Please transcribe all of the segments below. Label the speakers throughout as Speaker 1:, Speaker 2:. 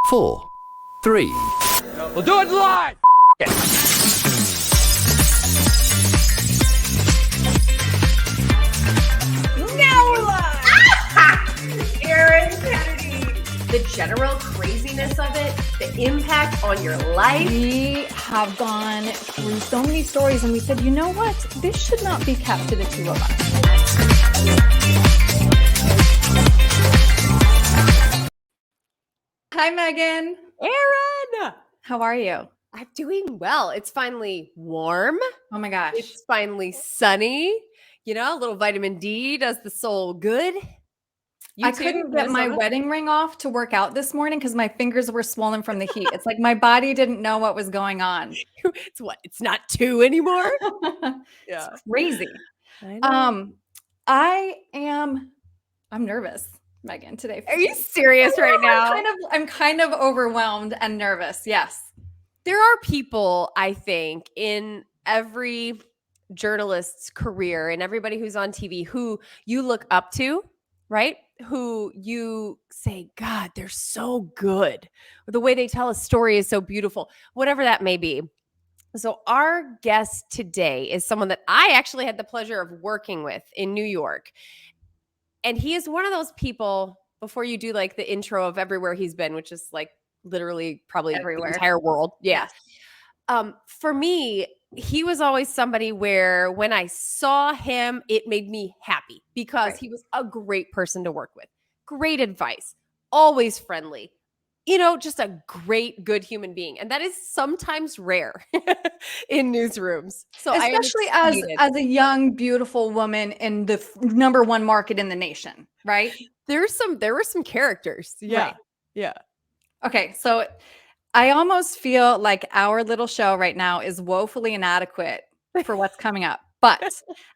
Speaker 1: 4, 3.
Speaker 2: We'll do it live!
Speaker 3: Now we're live! Aaron Kennedy. The general craziness of it, the impact on your life.
Speaker 4: We have gone through so many stories and we said, you know what? This should not be kept to the two of us. Hi, Megan.
Speaker 3: Aaron!
Speaker 4: How are you?
Speaker 3: I'm doing well. It's finally warm.
Speaker 4: Oh my gosh.
Speaker 3: It's finally sunny. You know, a little vitamin D does the soul good.
Speaker 4: I couldn't get my wedding ring off to work out this morning because my fingers were swollen from the heat. It's like my body didn't know what was going on.
Speaker 3: It's what? It's not 2 anymore?
Speaker 4: Yeah. It's crazy.
Speaker 3: I know.
Speaker 4: I'm nervous, Megan, today.
Speaker 3: Are you serious right now?
Speaker 4: I'm kind of overwhelmed and nervous. Yes.
Speaker 3: There are people, I think, in every journalist's career and everybody who's on TV who you look up to, right? Who you say, God, they're so good. The way they tell a story is so beautiful, whatever that may be. So our guest today is someone that I actually had the pleasure of working with in New York. And he is one of those people, before you do like the intro of everywhere he's been, which is like literally probably
Speaker 4: Everywhere.
Speaker 3: the entire world. Yeah. For me, he was always somebody where when I saw him, it made me happy because he was a great person to work with. Great advice, always friendly, you know, just a great, good human being. And that is sometimes rare in newsrooms. So
Speaker 4: especially as a young, beautiful woman in the number one market in the nation, right?
Speaker 3: There were some characters. Yeah.
Speaker 4: Right.
Speaker 3: Yeah.
Speaker 4: Okay. So I almost feel like our little show right now is woefully inadequate for what's coming up. But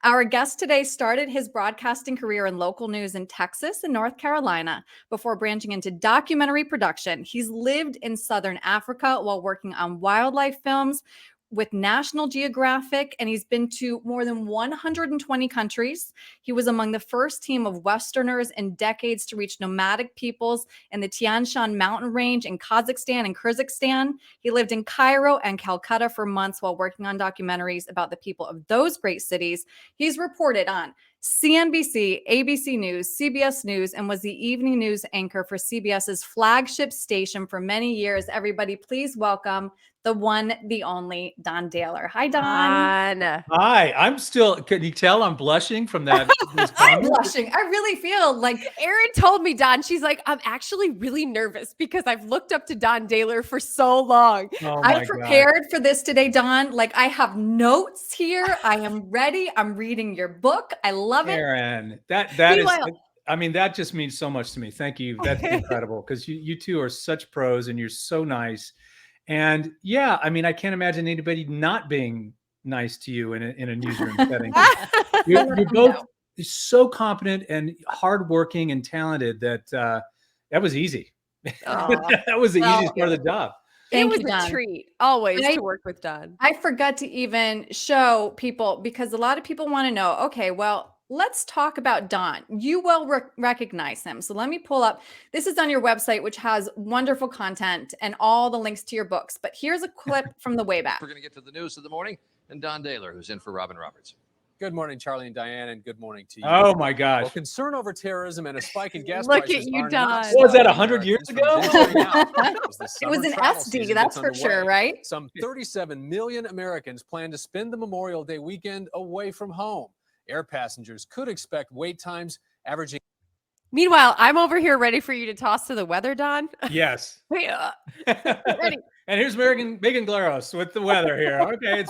Speaker 4: our guest today started his broadcasting career in local news in Texas and North Carolina before branching into documentary production. He's lived in Southern Africa while working on wildlife films with National Geographic, and he's been to more than 120 countries. He was among the first team of Westerners in decades to reach nomadic peoples in the Tian Shan mountain range in Kazakhstan and Kyrgyzstan. He lived in Cairo and Calcutta for months while working on documentaries about the people of those great cities. He's reported on CNBC, ABC News, CBS News, and was the evening news anchor for CBS's flagship station for many years. Everybody, please welcome the one, the only Don Dahler. Hi, Don.
Speaker 5: Hi. I'm still, can you tell I'm blushing from that?
Speaker 4: I'm blushing. I really feel like
Speaker 3: Erin told me, Don, she's like, I'm actually really nervous because I've looked up to Don Dahler for so long.
Speaker 5: Oh
Speaker 4: I'm prepared for this today, Don. Like I have notes here. I am ready. I'm reading your book. I love it.
Speaker 5: Erin, that just means so much to me. Thank you. That's incredible because you two are such pros and you're so nice. And yeah, I mean, I can't imagine anybody not being nice to you in a newsroom setting. You're both so competent and hardworking and talented that was easy. That was the easiest part of the job.
Speaker 3: It was a treat always to work with Don.
Speaker 4: I forgot to even show people because a lot of people want to know, okay, well, let's talk about Don. You will recognize him. So let me pull up. This is on your website, which has wonderful content and all the links to your books. But here's a clip from the way back.
Speaker 6: We're going to get to the news of the morning and Don Dahler, who's in for Robin Roberts.
Speaker 2: Good morning, Charlie and Diane, and good morning to you.
Speaker 5: Oh my gosh.
Speaker 2: Well, concern over terrorism and a spike in gas
Speaker 3: Look
Speaker 2: prices.
Speaker 3: At you, Don.
Speaker 5: What was that, 100 years ago?
Speaker 4: It was an SD, that's for sure, right?
Speaker 2: Some 37 million Americans plan to spend the Memorial Day weekend away from home. Air passengers could expect wait times averaging.
Speaker 3: Meanwhile, I'm over here ready for you to toss to the weather, Don.
Speaker 5: Yes.
Speaker 3: Ready.
Speaker 5: And here's Megan Glaros with the weather here. Okay,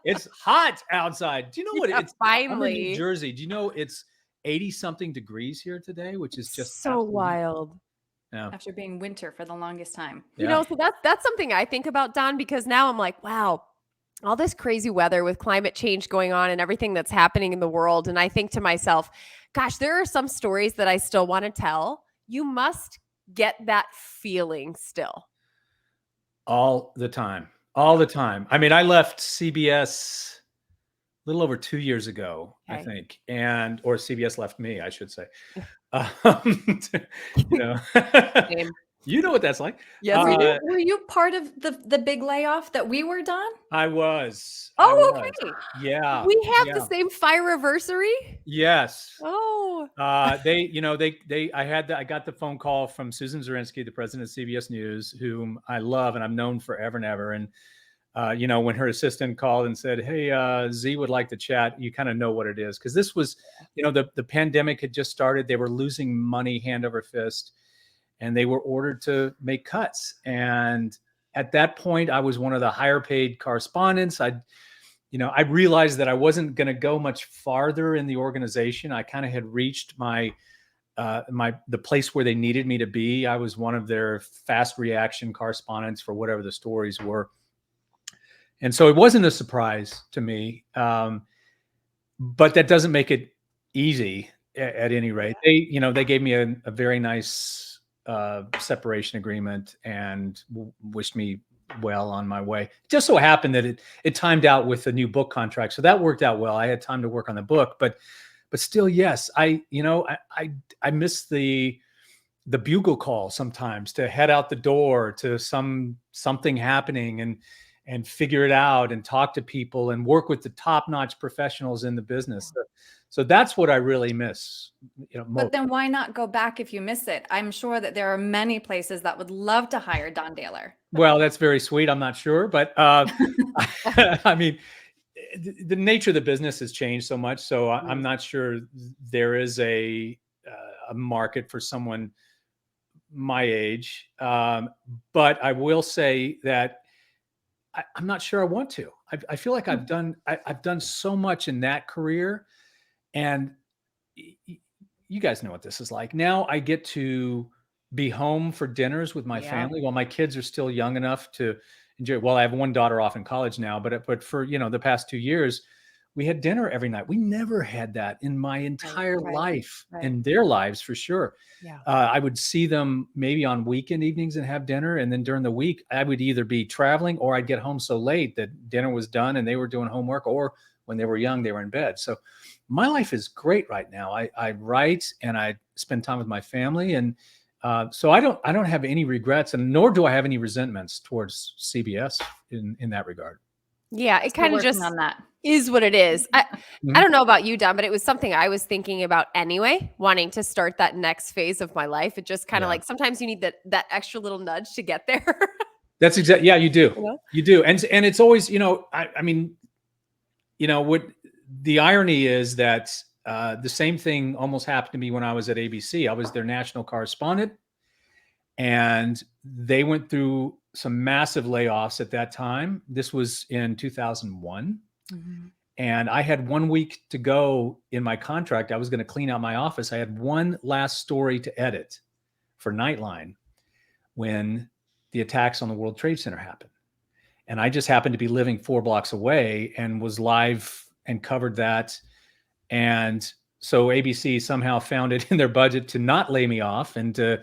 Speaker 5: it's hot outside. Do you know what it's
Speaker 3: finally
Speaker 5: I'm in New Jersey? Do you know it's 80-something degrees here today, which is just
Speaker 3: so wild.
Speaker 5: Yeah.
Speaker 4: After being winter for the longest time.
Speaker 3: You know, so that's something I think about, Don, because now I'm like, wow, all this crazy weather with climate change going on and everything that's happening in the world. And I think to myself, gosh, there are some stories that I still want to tell. You must get that feeling still.
Speaker 5: All the time. I mean, I left CBS a little over 2 years ago, I think, or CBS left me, I should say. You know, You know what that's like.
Speaker 3: Yes, we do.
Speaker 4: Were you part of the big layoff that we were done?
Speaker 5: I was.
Speaker 4: Oh, okay.
Speaker 5: Yeah.
Speaker 3: We have
Speaker 5: yeah.
Speaker 3: the same fire-versary.
Speaker 5: Yes.
Speaker 3: Oh,
Speaker 5: I got the phone call from Susan Zirinsky, the president of CBS News, whom I love and I've known forever and ever. And, when her assistant called and said, hey, Z would like to chat, you kind of know what it is. Because this was, the pandemic had just started. They were losing money hand over fist. And they were ordered to make cuts. And at that point, I was one of the higher paid correspondents. I realized that I wasn't going to go much farther in the organization. I kind of had reached the place where they needed me to be. I was one of their fast reaction correspondents for whatever the stories were. And so it wasn't a surprise to me. But that doesn't make it easy at any rate. They gave me a very nice separation agreement and wished me well on my way. It just so happened that it timed out with the new book contract, so that worked out well. I had time to work on the book, but still, yes, I miss the bugle call sometimes to head out the door to something happening and figure it out and talk to people and work with the top-notch professionals in the business. So that's what I really miss. Most.
Speaker 4: But then why not go back if you miss it? I'm sure that there are many places that would love to hire Don Dahler.
Speaker 5: Well, that's very sweet. I'm not sure, but I mean, the nature of the business has changed so much. So I'm not sure there is a market for someone my age. But I will say that I'm not sure I want to. I feel like I've done so much in that career. And you guys know what this is like. Now I get to be home for dinners with my family while my kids are still young enough to enjoy. Well, I have one daughter off in college now, but for, the past 2 years, we had dinner every night. We never had that in my entire life, in their lives for sure.
Speaker 3: Yeah.
Speaker 5: I would see them maybe on weekend evenings and have dinner. And then during the week, I would either be traveling or I'd get home so late that dinner was done and they were doing homework, or when they were young, they were in bed. So my life is great right now. I write and I spend time with my family. And so I don't have any regrets, and nor do I have any resentments towards CBS in that regard.
Speaker 3: Yeah, it kind of just
Speaker 4: on that.
Speaker 3: Is what it is. I don't know about you, Don, but it was something I was thinking about anyway, wanting to start that next phase of my life. It just kind of like sometimes you need that extra little nudge to get there.
Speaker 5: That's exactly. Yeah, you do. You do. And it's always, what the irony is that the same thing almost happened to me when I was at ABC. I was their national correspondent, and they went through some massive layoffs at that time. This was in 2001. Mm-hmm. And I had 1 week to go in my contract. I was going to clean out my office. I had one last story to edit for Nightline when the attacks on the World Trade Center happened. And I just happened to be living 4 blocks away and was live and covered that. And so ABC somehow found it in their budget to not lay me off and to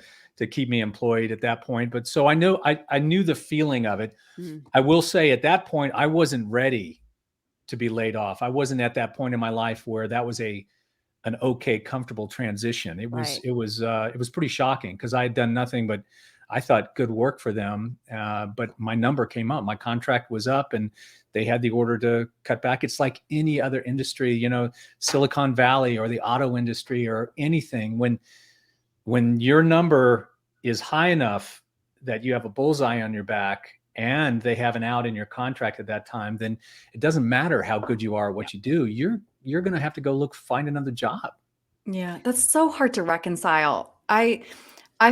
Speaker 5: keep me employed at that point. But so I knew the feeling of it. Mm. I will say at that point, I wasn't ready to be laid off. I wasn't at that point in my life where that was an okay, comfortable transition. It was pretty shocking because I had done nothing but, I thought, good work for them. But my number came up, my contract was up, and they had the order to cut back. It's like any other industry, Silicon Valley or the auto industry or anything. When your number is high enough that you have a bullseye on your back and they have an out in your contract at that time, then it doesn't matter how good you are at what you do. You're going to have to go find another job.
Speaker 4: Yeah, that's so hard to reconcile. I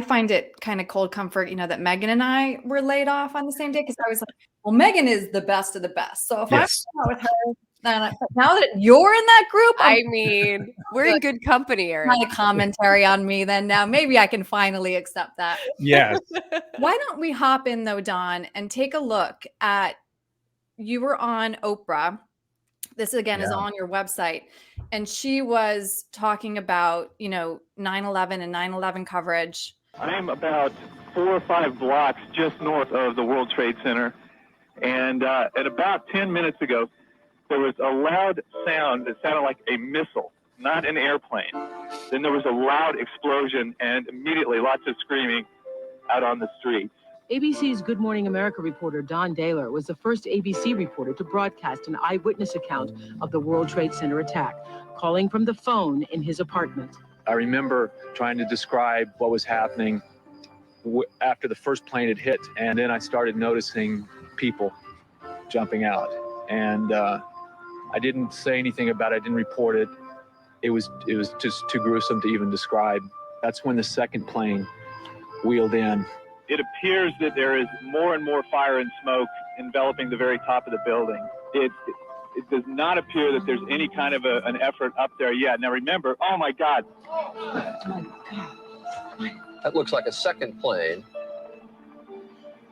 Speaker 4: find it kind of cold comfort, that Megan and I were laid off on the same day, because I was like, well, Megan is the best of the best. So if I'm out with her, then now that you're in that group,
Speaker 3: we're in good company, Erin.
Speaker 4: Not a commentary on me then. Now maybe I can finally accept that.
Speaker 5: Yes.
Speaker 4: Why don't we hop in though, Don, and take a look at, you were on Oprah. This again is on your website. And she was talking about, 9/11 and 9/11 coverage.
Speaker 1: I'm about 4 or 5 blocks just north of the World Trade Center. And at about 10 minutes ago, there was a loud sound that sounded like a missile, not an airplane. Then there was a loud explosion and immediately lots of screaming. out on the streets.
Speaker 7: ABC's Good Morning America reporter Don Dahler was the first ABC reporter to broadcast an eyewitness account of the World Trade Center attack, calling from the phone in his apartment.
Speaker 8: I remember trying to describe what was happening after the first plane had hit, and then I started noticing people jumping out, and I didn't say anything about it. I didn't report it. It was just too gruesome to even describe. That's when the second plane wheeled in.
Speaker 1: It appears that there is more and more fire and smoke enveloping the very top of the building. It does not appear that there's any kind of an effort up there yet. Now remember, oh my God.
Speaker 6: That looks like a second plane.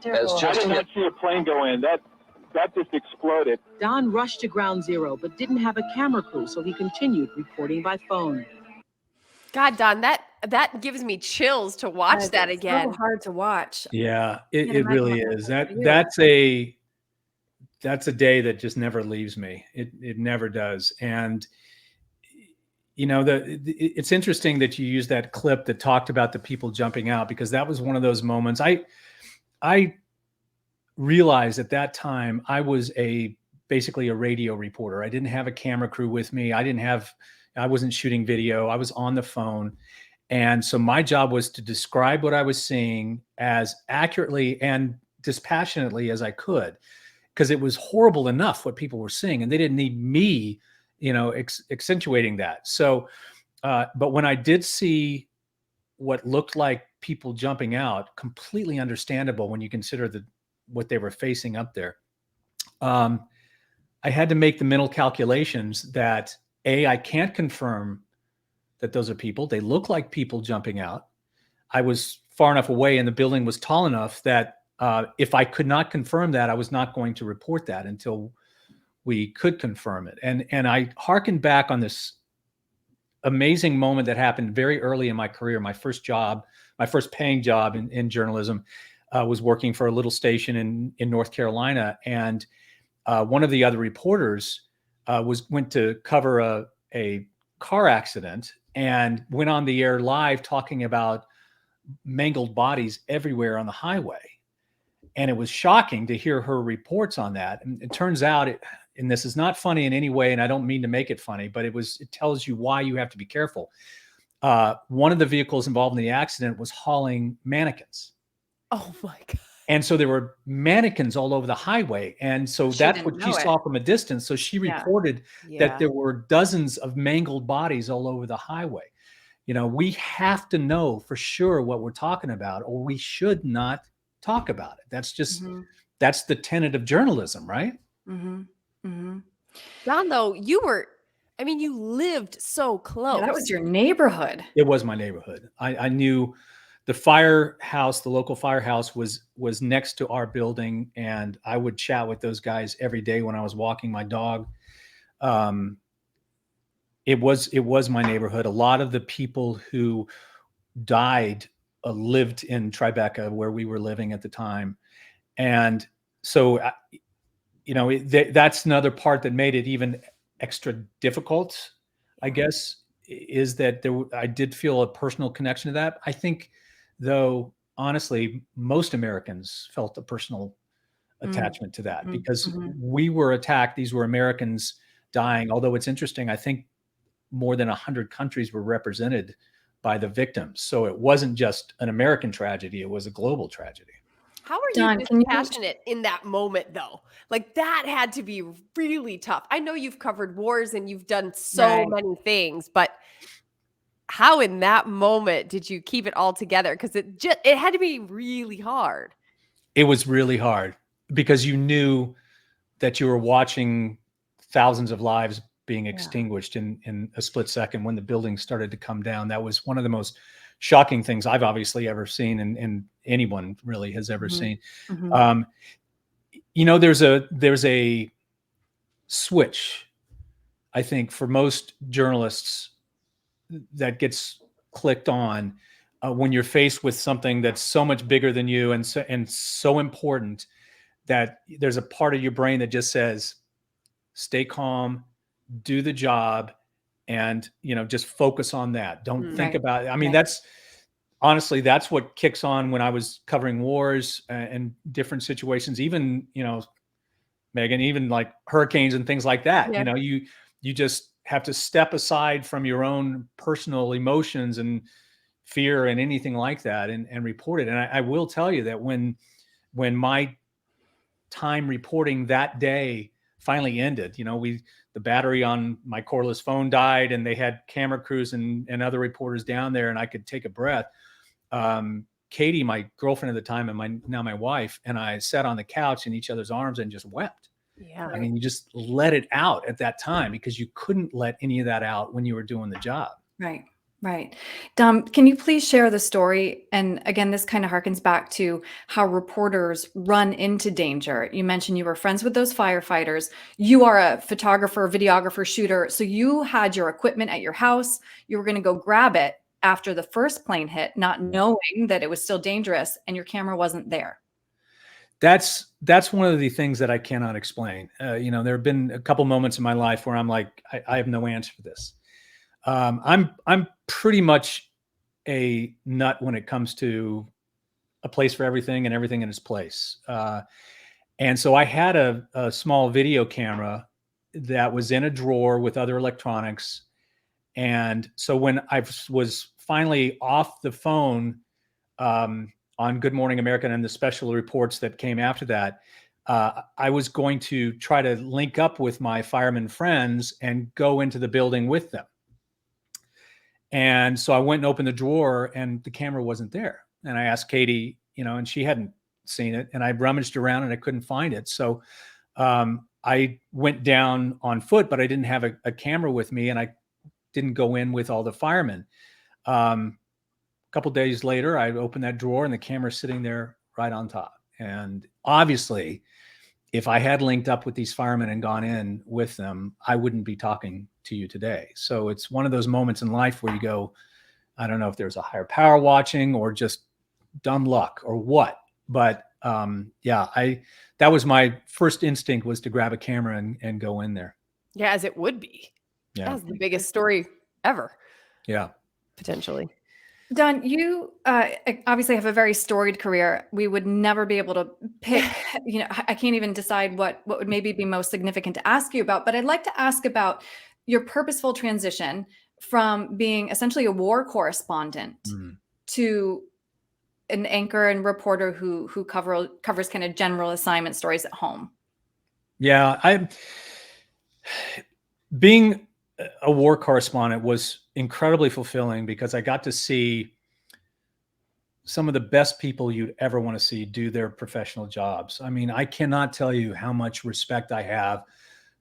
Speaker 6: Has
Speaker 1: I
Speaker 6: just
Speaker 1: did not
Speaker 6: hit.
Speaker 1: see a plane go in. That just exploded.
Speaker 7: Don rushed to ground zero, but didn't have a camera crew, so he continued reporting by phone.
Speaker 3: God, Don, that gives me chills to watch that
Speaker 4: It's
Speaker 3: again.
Speaker 4: so hard to watch.
Speaker 5: Yeah,
Speaker 4: Can't
Speaker 5: it
Speaker 4: imagine
Speaker 5: really
Speaker 4: what
Speaker 5: is.
Speaker 4: that's like for you.
Speaker 5: That's a day that just never leaves me. It never does. And you know, it's interesting that you use that clip that talked about the people jumping out, because that was one of those moments. I realized at that time I was basically a radio reporter. I didn't have a camera crew with me. I wasn't shooting video. I was on the phone. And so my job was to describe what I was seeing as accurately and dispassionately as I could, because it was horrible enough what people were seeing, and they didn't need me, accentuating that. So, but when I did see what looked like people jumping out, completely understandable when you consider what they were facing up there. I had to make the mental calculations that I can't confirm that those are people. They look like people jumping out. I was far enough away and the building was tall enough that if I could not confirm that, I was not going to report that until we could confirm it. And I hearkened back on this amazing moment that happened very early in my career. My first paying job in journalism was working for a little station in North Carolina. And one of the other reporters went to cover a car accident and went on the air live talking about mangled bodies everywhere on the highway. And it was shocking to hear her reports on that. And it turns out, and this is not funny in any way, and I don't mean to make it funny, but it tells you why you have to be careful. One of the vehicles involved in the accident was hauling mannequins.
Speaker 3: Oh my God.
Speaker 5: And so there were mannequins all over the highway. And so that's what she saw from a distance. So she reported that there were dozens of mangled bodies all over the highway. We have to know for sure what we're talking about, or we should not talk about it. That's just, that's the tenet of journalism, right?
Speaker 4: Mm-hmm. Mm-hmm.
Speaker 3: Don, though, you lived so close.
Speaker 4: Yeah, that was your neighborhood.
Speaker 5: It was my neighborhood. I knew the firehouse, the local firehouse was next to our building, and I would chat with those guys every day when I was walking my dog. It was my neighborhood. A lot of the people who died lived in Tribeca, where we were living at the time. And so, that's another part that made it even extra difficult, I guess, is that I did feel a personal connection to that. I think, though, honestly, most Americans felt a personal attachment to that because we were attacked. These were Americans dying. Although it's interesting, I think more than 100 countries were represented by the victims. So it wasn't just an American tragedy. It was a global tragedy.
Speaker 3: How are you passionate in that moment, though? Like, that had to be really tough. I know you've covered wars and you've done so many things, but how in that moment did you keep it all together? Because it had to be really hard.
Speaker 5: It was really hard because you knew that you were watching thousands of lives being extinguished in a split second when the building started to come down. That was one of the most shocking things I've obviously ever seen, and anyone really has ever seen. There's a switch, I think, for most journalists that gets clicked on when you're faced with something that's so much bigger than you and so important that there's a part of your brain that just says, stay calm, do the job, and just focus on that. Don't think about it. I mean, honestly, that's what kicks on when I was covering wars and different situations, even, Megan, even like hurricanes and things like that.
Speaker 3: Yeah.
Speaker 5: You just have to step aside from your own personal emotions and fear and anything like that and report it. And I will tell you that when my time reporting that day finally ended, the battery on my cordless phone died, and they had camera crews and other reporters down there, and I could take a breath. Katie, my girlfriend at the time, and now my wife, and I sat on the couch in each other's arms and just wept.
Speaker 3: Yeah.
Speaker 5: I mean, you just let it out at that time because you couldn't let any of that out when you were doing the job.
Speaker 4: Right. Right. Dom, can you please share the story? And again, this kind of harkens back to how reporters run into danger. You mentioned you were friends with those firefighters. You are a photographer, videographer, shooter. So you had your equipment at your house. You were going to go grab it after the first plane hit, not knowing that it was still dangerous, and your camera wasn't there.
Speaker 5: That's one of the things that I cannot explain. There have been a couple moments in my life where I'm like, I have no answer for this. I'm pretty much a nut when it comes to a place for everything and everything in its place. And so I had a small video camera that was in a drawer with other electronics. And so when I was finally off the phone on Good Morning America and the special reports that came after that, I was going to try to link up with my fireman friends and go into the building with them. And so I went and opened the drawer, and the camera wasn't there. And I asked Katie, and she hadn't seen it. And I rummaged around and I couldn't find it. So I went down on foot, but I didn't have a camera with me, and I didn't go in with all the firemen. A couple days later, I opened that drawer, and the camera's sitting there right on top. And obviously, if I had linked up with these firemen and gone in with them, I wouldn't be talking to you today. So it's one of those moments in life where you go, I don't know if there's a higher power watching or just dumb luck or what, but that was my first instinct, was to grab a camera and go in there.
Speaker 3: Yeah, as it would be.
Speaker 5: Yeah.
Speaker 3: That's the biggest story ever.
Speaker 5: Yeah.
Speaker 3: Potentially.
Speaker 4: Don, you obviously have a very storied career. We would never be able to pick, I can't even decide what would maybe be most significant to ask you about, but I'd like to ask about your purposeful transition from being essentially a war correspondent to an anchor and reporter who covers kind of general assignment stories at home.
Speaker 5: Yeah, being a war correspondent was incredibly fulfilling because I got to see some of the best people you'd ever want to see do their professional jobs. I mean, I cannot tell you how much respect I have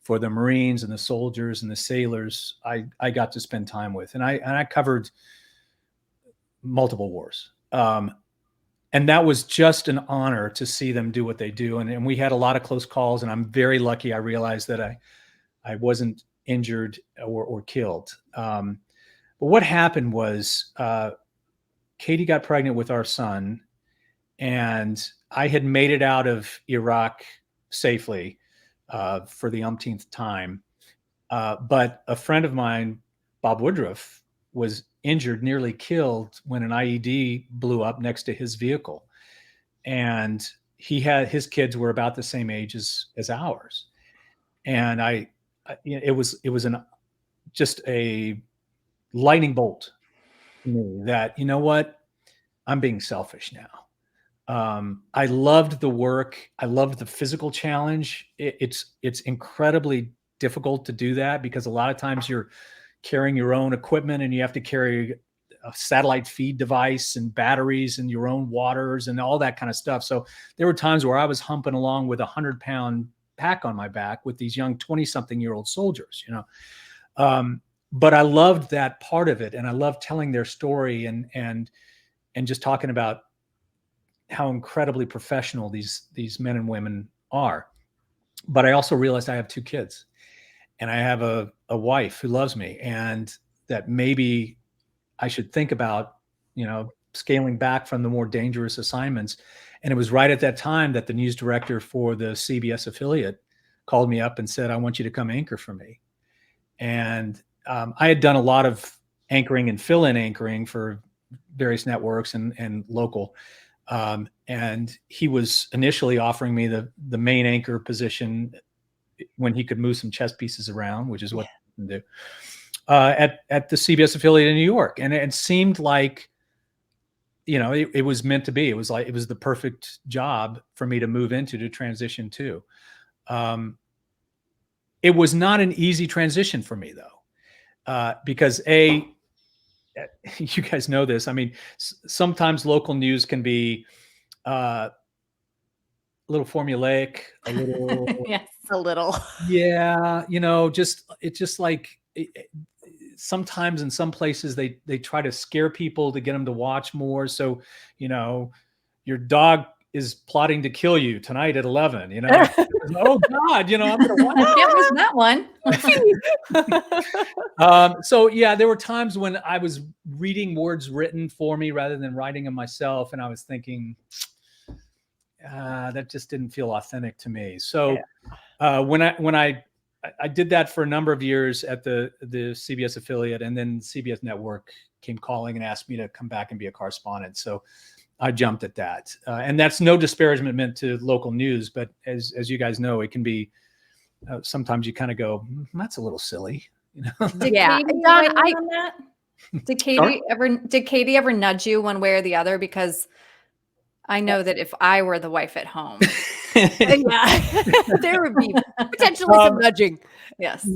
Speaker 5: for the Marines and the soldiers and the sailors I got to spend time with. And I covered multiple wars. And that was just an honor to see them do what they do. And we had a lot of close calls, and I'm very lucky. I realized that I wasn't injured or killed. But what happened was Katie got pregnant with our son, and I had made it out of Iraq safely for the umpteenth time. But a friend of mine, Bob Woodruff, was injured, nearly killed, when an IED blew up next to his vehicle. And his kids were about the same age as ours. And it was just a lightning bolt to me that, you know what, I'm being selfish now. I loved the work. I loved the physical challenge. It's incredibly difficult to do that because a lot of times you're carrying your own equipment, and you have to carry a satellite feed device and batteries and your own waters and all that kind of stuff. So there were times where I was humping along with 100-pound pack on my back with these young 20-something-year-old soldiers, but I loved that part of it. And I loved telling their story and just talking about how incredibly professional these men and women are. But I also realized I have 2 kids, and I have a wife who loves me, and that maybe I should think about, scaling back from the more dangerous assignments. And it was right at that time that the news director for the CBS affiliate called me up and said, I want you to come anchor for me. And I had done a lot of anchoring and fill-in anchoring for various networks and local. And he was initially offering me the main anchor position when he could move some chess pieces around, which is what he can do, at the CBS affiliate in New York. And it seemed like, it was meant to be. It was the perfect job for me to move into, to transition to. It was not an easy transition for me, though, because you guys know this. I mean, sometimes local news can be a little formulaic, a little,
Speaker 3: Yes, a little.
Speaker 5: yeah, it's just like sometimes in some places they try to scare people to get them to watch more. So, your dog is plotting to kill you tonight at 11, oh God, I'm going to watch.
Speaker 4: I can't miss that one.
Speaker 5: So yeah, there were times when I was reading words written for me rather than writing them myself. And I was thinking, that just didn't feel authentic to me. So when I did that for a number of years at the CBS affiliate, and then CBS Network came calling and asked me to come back and be a correspondent. So I jumped at that. And that's no disparagement meant to local news, but as you guys know, it can be, sometimes you kind of go, that's a little silly.
Speaker 4: Did Katie ever nudge you one way or the other? Because I know that if I were the wife at home,
Speaker 3: there would be potentially some nudging.
Speaker 4: Yes.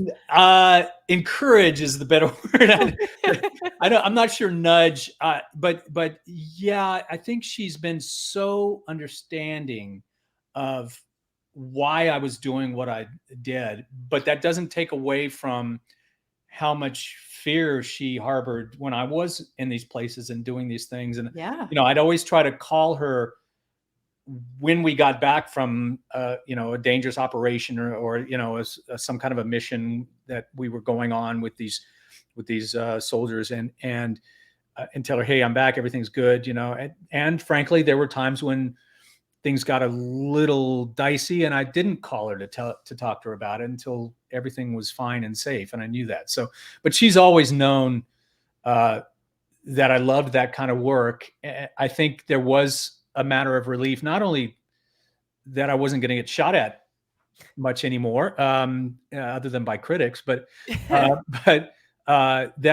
Speaker 5: Encourage is the better word. I'm not sure nudge, but yeah, I think she's been so understanding of why I was doing what I did, but that doesn't take away from how much fear she harbored when I was in these places and doing these things. And, I'd always try to call her when we got back from, a dangerous operation or some kind of a mission that we were going on with these soldiers and tell her, hey, I'm back. Everything's good. And frankly, there were times when things got a little dicey and I didn't call her to talk to her about it until everything was fine and safe. And I knew that. So, but she's always known, that I loved that kind of work. I think there was a matter of relief, not only that I wasn't going to get shot at much anymore, other than by critics, but that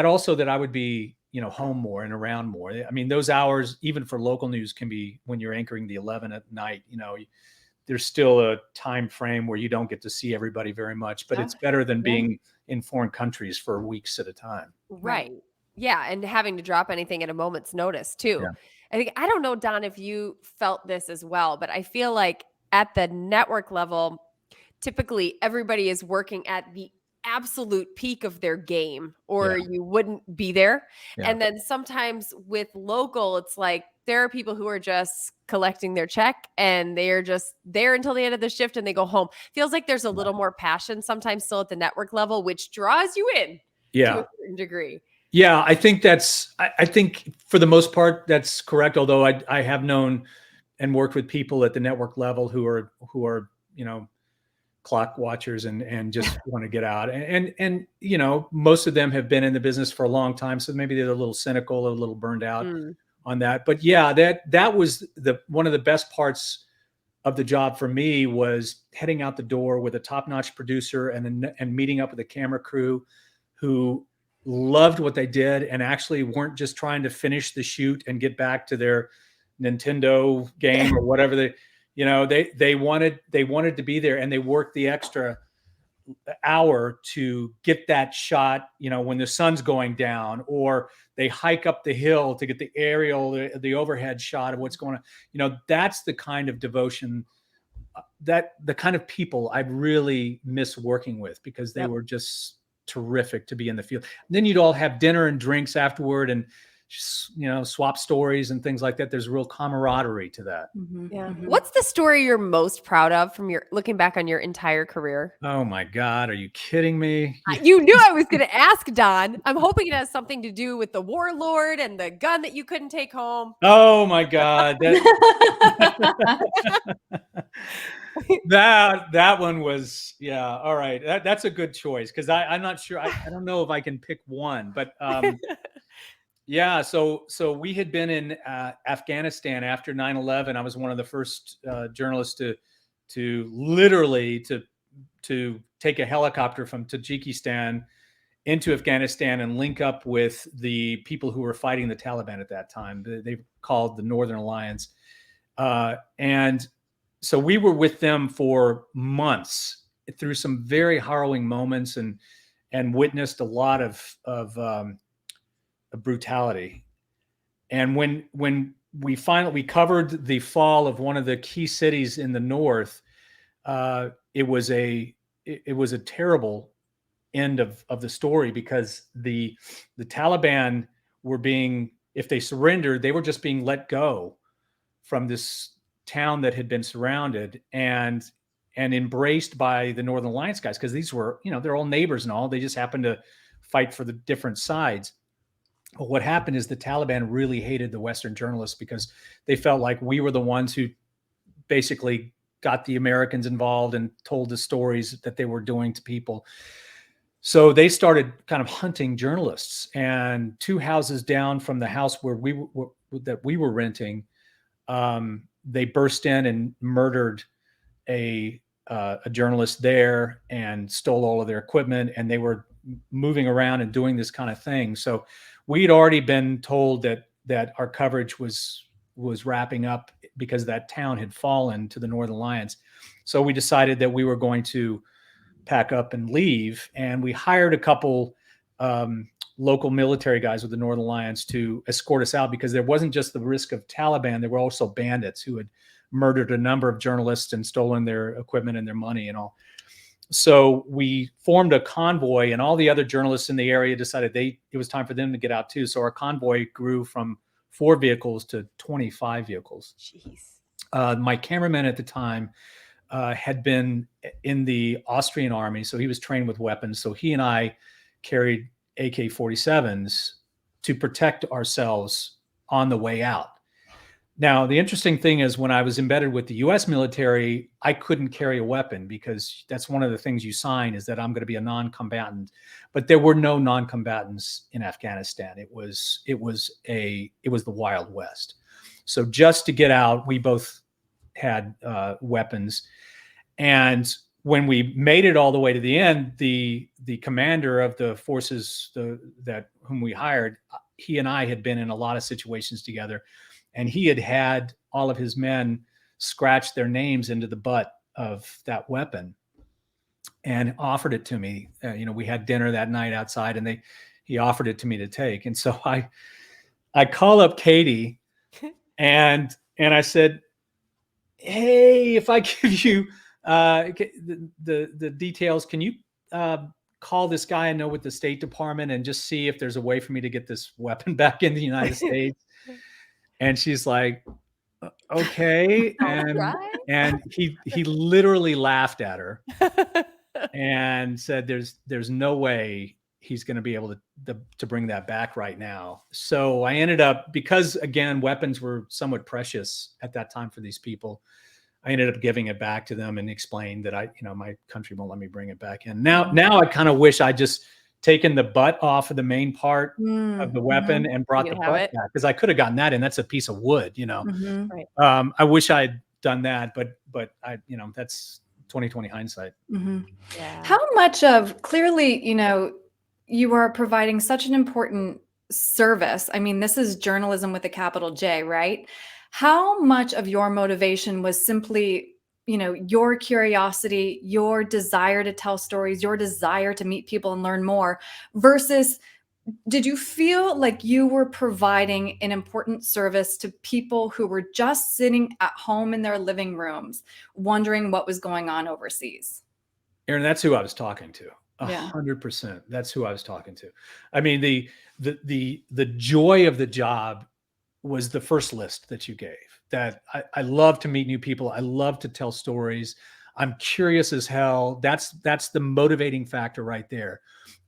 Speaker 5: also that I would be, home more and around more. I mean, those hours, even for local news, can be when you're anchoring the 11 at night, there's still a time frame where you don't get to see everybody very much, but it's better than being in foreign countries for weeks at a time.
Speaker 3: Right. Yeah. And having to drop anything at a moment's notice too. Yeah. I don't know, Don, if you felt this as well, but I feel like at the network level, typically everybody is working at the absolute peak of their game or you wouldn't be there. Yeah. And then sometimes with local, it's like there are people who are just collecting their check and they're just there until the end of the shift and they go home. Feels like there's a little more passion sometimes still at the network level, which draws you in to a certain degree.
Speaker 5: Yeah, I think I think for the most part, that's correct. Although I have known and worked with people at the network level who are, clock watchers and just want to get out. And, most of them have been in the business for a long time. So maybe they're a little cynical, or a little burned out on that. But yeah, that was one of the best parts of the job for me, was heading out the door with a top-notch producer and meeting up with a camera crew who loved what they did and actually weren't just trying to finish the shoot and get back to their Nintendo game or whatever they wanted to be there, and they worked the extra hour to get that shot, when the sun's going down, or they hike up the hill to get the aerial, the overhead shot of what's going on. That's the kind of devotion, that the kind of people I really miss working with, because they were just terrific to be in the field. And then you'd all have dinner and drinks afterward and swap stories and things like that. There's real camaraderie to that.
Speaker 3: Mm-hmm. Yeah. Mm-hmm. What's the story you're most proud of from looking back on your entire career?
Speaker 5: Oh my God. Are you kidding me?
Speaker 3: You knew I was going to ask, Don. I'm hoping it has something to do with the warlord and the gun that you couldn't take home.
Speaker 5: Oh my God. That one was, all right. That's a good choice. Cause I'm not sure. I don't know if I can pick one, but Yeah, so we had been in Afghanistan after 9/11. I was one of the first journalists to literally to take a helicopter from Tajikistan into Afghanistan and link up with the people who were fighting the Taliban at that time. They called the Northern Alliance, and so we were with them for months through some very harrowing moments and witnessed a lot of brutality. And when we covered the fall of one of the key cities in the north, it was a terrible end of the story, because the Taliban were being, if they surrendered, they were just being let go from this town that had been surrounded and embraced by the Northern Alliance guys, because these were, they're all neighbors and all. They just happened to fight for the different sides. But what happened is the Taliban really hated the Western journalists because they felt like we were the ones who basically got the Americans involved and told the stories that they were doing to people. So they started kind of hunting journalists, and 2 houses down from the house where we were renting, they burst in and murdered a journalist there and stole all of their equipment, and they were moving around and doing this kind of thing. So we'd already been told that our coverage was wrapping up because that town had fallen to the Northern Alliance. So we decided that we were going to pack up and leave, and we hired a couple local military guys with the Northern Alliance to escort us out, because there wasn't just the risk of Taliban, there were also bandits who had murdered a number of journalists and stolen their equipment and their money and all. So we formed a convoy, and all the other journalists in the area decided it was time for them to get out too. So our convoy grew from 4 vehicles to 25 vehicles.
Speaker 3: Jeez.
Speaker 5: My cameraman at the time had been in the Austrian army, so he was trained with weapons. So he and I carried AK-47s to protect ourselves on the way out. Now, the interesting thing is, when I was embedded with the U.S. military, I couldn't carry a weapon, because that's one of the things you sign, is that I'm going to be a non-combatant. But there were no non-combatants in Afghanistan. It was the Wild West. So just to get out, we both had weapons. And when we made it all the way to the end, the commander of the forces whom we hired, he and I had been in a lot of situations together. And he had all of his men scratch their names into the butt of that weapon and offered it to me. We had dinner that night outside, and he offered it to me to take. And so I call up Katie and I said, hey, if I give you the details, can you call this guy I know with the State Department and just see if there's a way for me to get this weapon back in the United States? And she's like, okay. And he literally laughed at her and said, there's no way he's going to be able to bring that back right now. So I ended up, because again, weapons were somewhat precious at that time for these people, I ended up giving it back to them and explained that my country won't let me bring it back in. Now I kind of wish I just taken the butt off of the main part of the weapon and brought the butt back, because I could have gotten that in. That's a piece of wood,
Speaker 3: Right.
Speaker 5: I wish I'd done that, but that's 2020 hindsight.
Speaker 3: Yeah.
Speaker 4: How much of, clearly, you are providing such an important service. I mean, this is journalism with a capital J, right? How much of your motivation was simply, your curiosity, your desire to tell stories, your desire to meet people and learn more, versus did you feel like you were providing an important service to people who were just sitting at home in their living rooms, wondering what was going on overseas?
Speaker 5: Aaron, that's who I was talking to.
Speaker 4: Yeah.
Speaker 5: 100%. That's who I was talking to. I mean, the joy of the job was the first list that you gave. That I love to meet new people. I love to tell stories. I'm curious as hell. That's the motivating factor right there.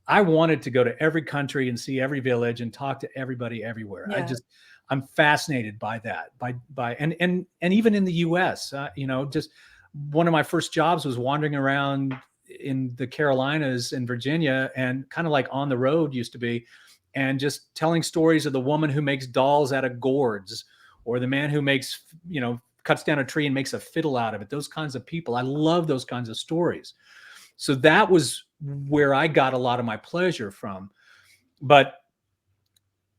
Speaker 5: I wanted to go to every country and see every village and talk to everybody everywhere.
Speaker 4: Yeah.
Speaker 5: I'm fascinated by that. And even in the US, just one of my first jobs was wandering around in the Carolinas and Virginia, and kind of like on the road used to be. and just telling stories of the woman who makes dolls out of gourds, or the man who makes, cuts down a tree and makes a fiddle out of it. Those kinds of people. I love those kinds of stories. So that was where I got a lot of my pleasure from. But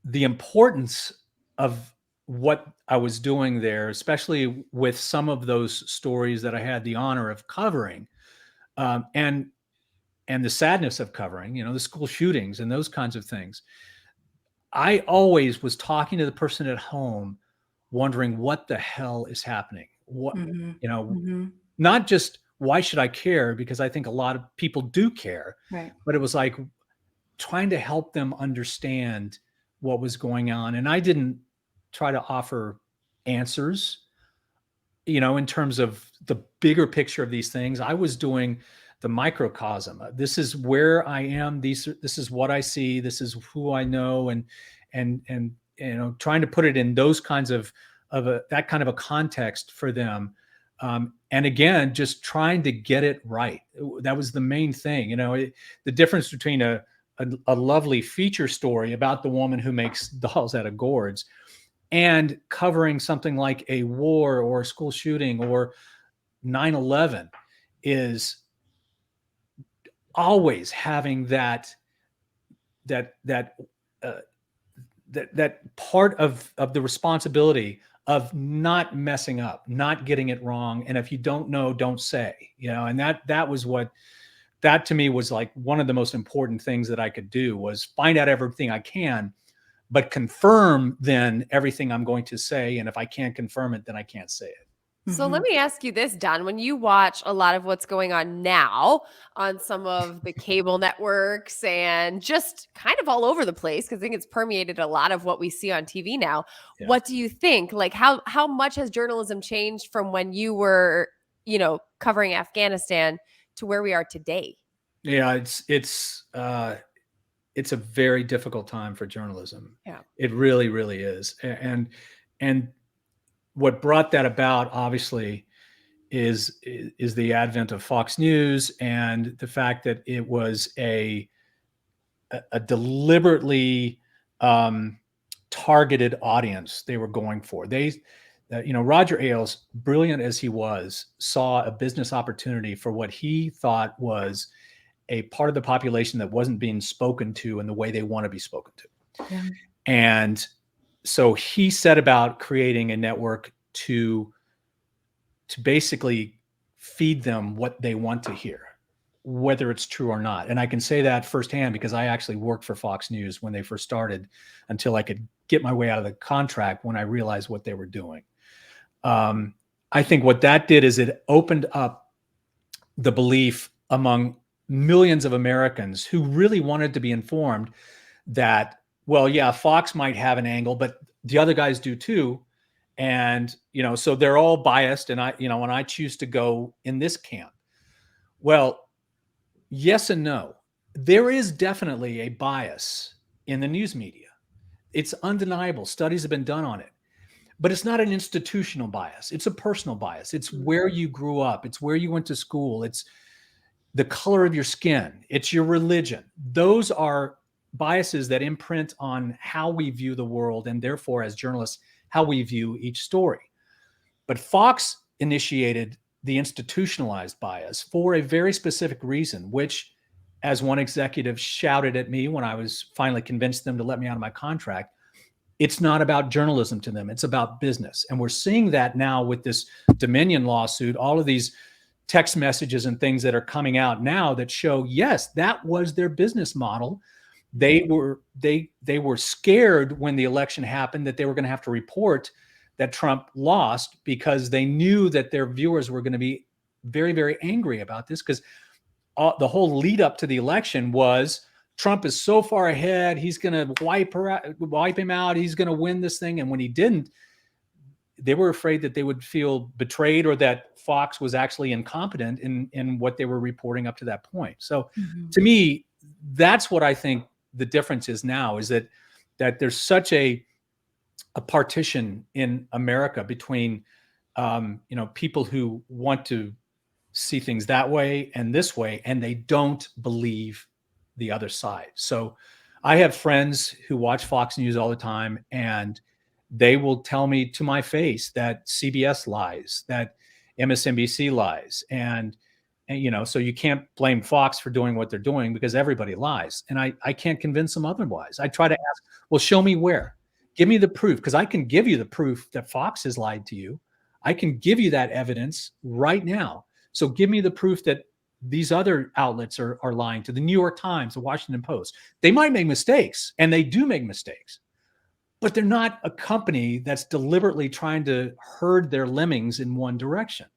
Speaker 5: the importance of what I was doing there, especially with some of those stories that I had the honor of covering, and the sadness of covering, the school shootings and those kinds of things, I always was talking to the person at home, wondering what the hell is happening. What, not just why should I care? Because I think a lot of people do care,
Speaker 4: right.
Speaker 5: But it was like trying to help them understand what was going on. And I didn't try to offer answers, in terms of the bigger picture of these things. I was doing the microcosm. This is where I am. This is what I see. This is who I know, and trying to put it in those kinds of that kind of a context for them. And again, just trying to get it right. That was the main thing. The difference between a lovely feature story about the woman who makes dolls out of gourds and covering something like a war or a school shooting or 9/11 is always having that part of the responsibility of not messing up, not getting it wrong. And if you don't know, don't say, and that was what, that to me was like one of the most important things that I could do, was find out everything I can, but confirm then everything I'm going to say. And if I can't confirm it, then I can't say it.
Speaker 3: So let me ask you this, Don. When you watch a lot of what's going on now on some of the cable networks and just kind of all over the place, because I think it's permeated a lot of what we see on TV now. Yeah. What do you think? Like how much has journalism changed from when you were, covering Afghanistan to where we are today?
Speaker 5: Yeah, it's a very difficult time for journalism.
Speaker 3: Yeah,
Speaker 5: it really, really is. And what brought that about, obviously, is the advent of Fox News and the fact that it was a deliberately targeted audience they were going for. Roger Ailes, brilliant as he was, saw a business opportunity for what he thought was a part of the population that wasn't being spoken to in the way they want to be spoken to. Yeah. And so he set about creating a network to basically feed them what they want to hear, whether it's true or not. And I can say that firsthand because I actually worked for Fox News when they first started, until I could get my way out of the contract when I realized what they were doing. I think what that did is it opened up the belief among millions of Americans who really wanted to be informed that, well, yeah, Fox might have an angle, but the other guys do too. And, so they're all biased. And I choose to go in this camp. Well, yes and no. There is definitely a bias in the news media. It's undeniable. Studies have been done on it. But it's not an institutional bias. It's a personal bias. It's where you grew up. It's where you went to school. It's the color of your skin. It's your religion. Those are biases that imprint on how we view the world, and therefore, as journalists, how we view each story. But Fox initiated the institutionalized bias for a very specific reason, which, as one executive shouted at me when I was finally convinced them to let me out of my contract, it's not about journalism to them. It's about business. And we're seeing that now with this Dominion lawsuit, all of these text messages and things that are coming out now that show, yes, that was their business model. They were scared when the election happened that they were going to have to report that Trump lost, because they knew that their viewers were going to be very, very angry about this, because the whole lead up to the election was Trump is so far ahead. He's going to wipe him out. He's going to win this thing. And when he didn't, they were afraid that they would feel betrayed, or that Fox was actually incompetent in what they were reporting up to that point. So to me, that's what I think the difference is now, is that there's such a partition in America between, people who want to see things that way and this way, and they don't believe the other side. So I have friends who watch Fox News all the time, and they will tell me to my face that CBS lies, that MSNBC lies. And so you can't blame Fox for doing what they're doing because everybody lies. And I can't convince them otherwise. I try to ask, well, show me where. Give me the proof, because I can give you the proof that Fox has lied to you. I can give you that evidence right now. So give me the proof that these other outlets are lying to. The New York Times, the Washington Post. They might make mistakes, and they do make mistakes, but they're not a company that's deliberately trying to herd their lemmings in one direction.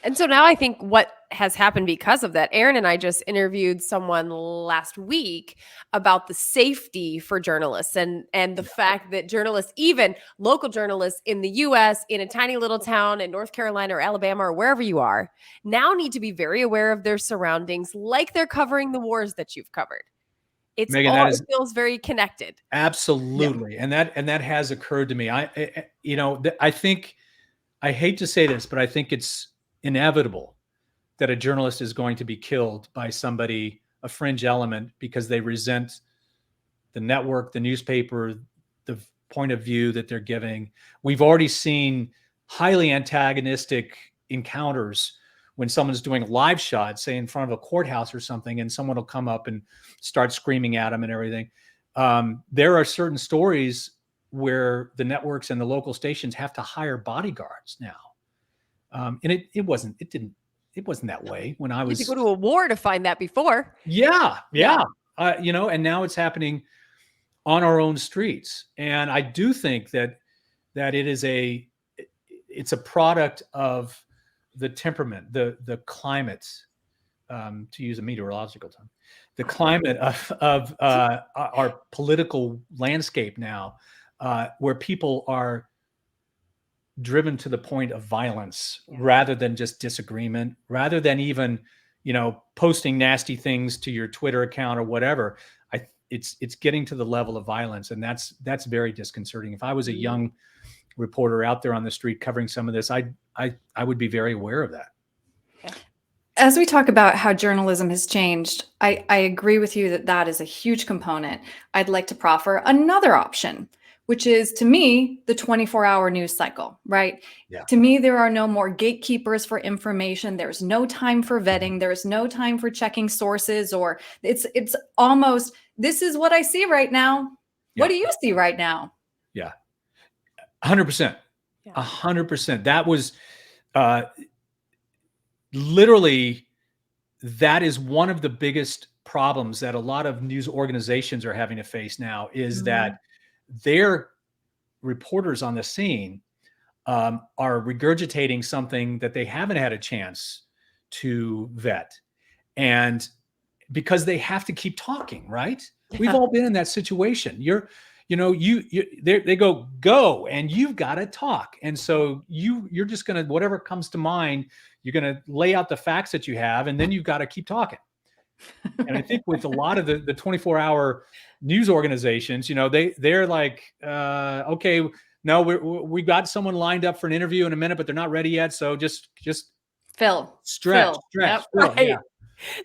Speaker 3: And so now I think what has happened because of that, Aaron and I just interviewed someone last week about the safety for journalists and the fact that journalists, even local journalists in the US, in a tiny little town in North Carolina or Alabama or wherever you are, now need to be very aware of their surroundings, like they're covering the wars that you've covered. It's
Speaker 5: Megan,
Speaker 3: all, it feels very connected.
Speaker 5: Absolutely. Yeah. And that has occurred to me. I think, I hate to say this, but I think it's inevitable that a journalist is going to be killed by somebody, a fringe element, because they resent the network, the newspaper, the point of view that they're giving. We've already seen highly antagonistic encounters when someone's doing a live shot, say in front of a courthouse or something, and someone will come up and start screaming at them and everything. There are certain stories where the networks and the local stations have to hire bodyguards now. And it wasn't that way when I was.
Speaker 3: You had to go to a war to find that before.
Speaker 5: Yeah. And now it's happening on our own streets. And I do think that it's a product of the temperament, the climate, to use a meteorological term, the climate of our political landscape now, where people are driven to the point of violence rather than just disagreement, rather than even, posting nasty things to your Twitter account or whatever. It's getting to the level of violence, and that's very disconcerting. If I was a young reporter out there on the street covering some of this, I would be very aware of that.
Speaker 4: As we talk about how journalism has changed, I agree with you that is a huge component. I'd like to proffer another option, which is, to me, the 24-hour news cycle, right?
Speaker 5: Yeah.
Speaker 4: To me, there are no more gatekeepers for information. There's no time for vetting. There's no time for checking sources, or it's almost, this is what I see right now.
Speaker 5: Yeah.
Speaker 4: What do you see right now?
Speaker 5: Yeah. 100%. 100%. That was literally, that is one of the biggest problems that a lot of news organizations are having to face now, is that their reporters on the scene are regurgitating something that they haven't had a chance to vet. And because they have to keep talking, right? We've all been in that situation. They go, and you've got to talk. And so you're just going to, whatever comes to mind, you're going to lay out the facts that you have, and then you've got to keep talking. And I think with a lot of the 24-hour news organizations, they're like, okay, no, we got someone lined up for an interview in a minute, but they're not ready yet. So just stretch.
Speaker 3: Yep, right.
Speaker 5: Yeah.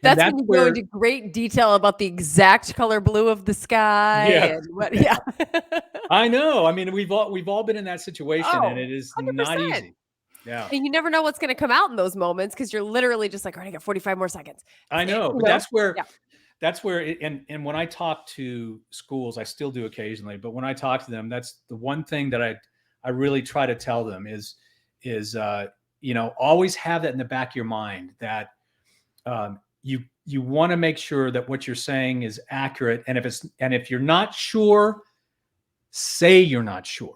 Speaker 3: That's when you go into great detail about the exact color blue of the sky.
Speaker 5: Yeah.
Speaker 3: And what,
Speaker 5: I know. I mean, we've all been in that situation, and it is 100%. Not easy. Yeah.
Speaker 3: And you never know what's going to come out in those moments, because you're literally just like, all right, I got 45 more seconds.
Speaker 5: I know. But that's where, and when I talk to schools, I still do occasionally, but when I talk to them, that's the one thing that I really try to tell them is always have that in the back of your mind, that you want to make sure that what you're saying is accurate. And if you're not sure, say you're not sure.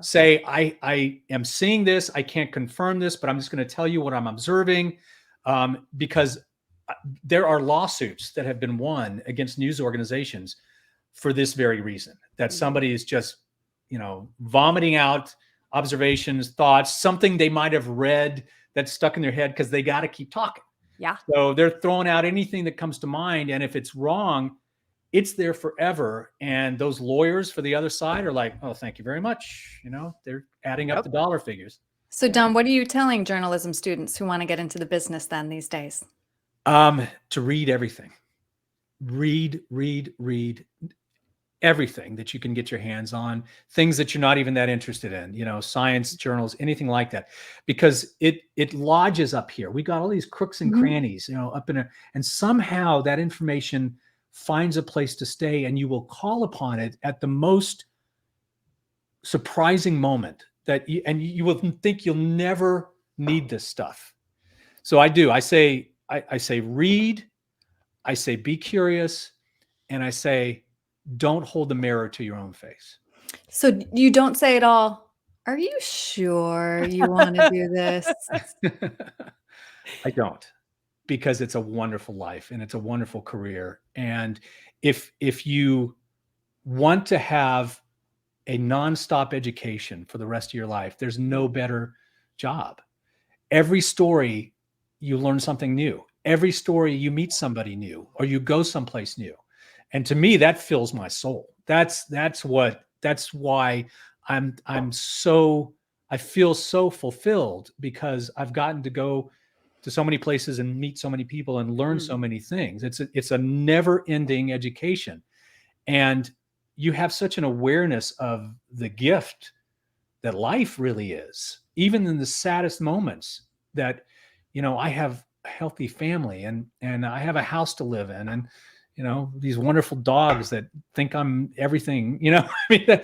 Speaker 5: Say, I am seeing this, I can't confirm this, but I'm just going to tell you what I'm observing, because there are lawsuits that have been won against news organizations for this very reason, that somebody is just, vomiting out observations, thoughts, something they might have read that's stuck in their head because they got to keep talking.
Speaker 3: Yeah.
Speaker 5: So they're throwing out anything that comes to mind. And if it's wrong, it's there forever. And those lawyers for the other side are like, oh, thank you very much. They're adding up the dollar figures.
Speaker 4: So Don, what are you telling journalism students who want to get into the business then these days?
Speaker 5: To read everything. read everything that you can get your hands on, things that you're not even that interested in, you know, science journals, anything like that, because it lodges up here. We got all these crooks and crannies, you know, up in and somehow that information finds a place to stay, and you will call upon it at the most surprising moment that you will think you'll never need this stuff. So I say read, I say be curious, and I say don't hold the mirror to your own face.
Speaker 4: So you don't say at all, are you sure you want to do this?
Speaker 5: I don't, because it's a wonderful life and it's a wonderful career. And if you want to have a nonstop education for the rest of your life, there's no better job. Every story, you learn something new. Every story, you meet somebody new, or you go someplace new. And to me, that fills my soul. That's why I feel so fulfilled, because I've gotten to go to so many places and meet so many people and learn so many things. It's a never-ending education. And you have such an awareness of the gift that life really is, even in the saddest moments, that, you know, I have a healthy family and I have a house to live in, and, you know, these wonderful dogs that think I'm everything, you know. I mean,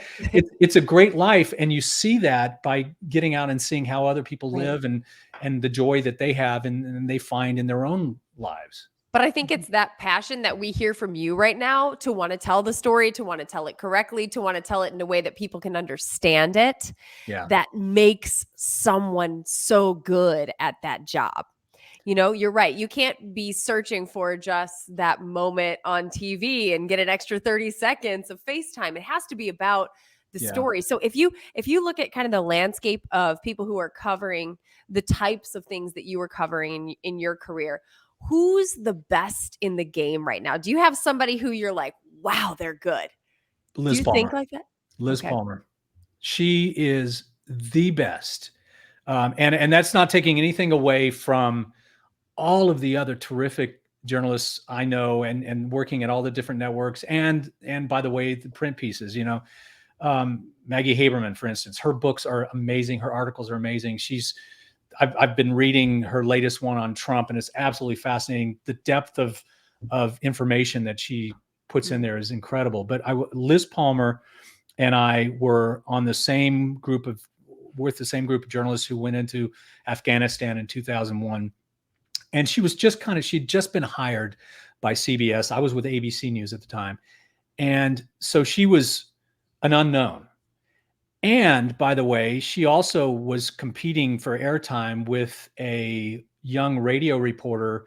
Speaker 5: it's a great life. And you see that by getting out and seeing how other people live and the joy that they have and they find in their own lives.
Speaker 3: But I think it's that passion that we hear from you right now, to want to tell the story, to want to tell it correctly, to want to tell it in a way that people can understand it, that makes someone so good at that job. You know, you're right. You can't be searching for just that moment on TV and get an extra 30 seconds of FaceTime. It has to be about the story. So if you look at kind of the landscape of people who are covering the types of things that you were covering in your career, who's the best in the game right now? Do you have somebody who you're like, wow, they're good?
Speaker 5: Liz
Speaker 3: Do you
Speaker 5: Palmer.
Speaker 3: think like that?
Speaker 5: Liz Palmer. She is the best. And that's not taking anything away from all of the other terrific journalists I know and working at all the different networks. And by the way, the print pieces, you know, Maggie Haberman, for instance, her books are amazing. Her articles are amazing. I've been reading her latest one on Trump, and it's absolutely fascinating. The depth of information that she puts in there is incredible. But Liz Palmer and I were on the same group of journalists who went into Afghanistan in 2001. And she was she'd just been hired by CBS. I was with ABC News at the time. And so she was an unknown. And by the way, she also was competing for airtime with a young radio reporter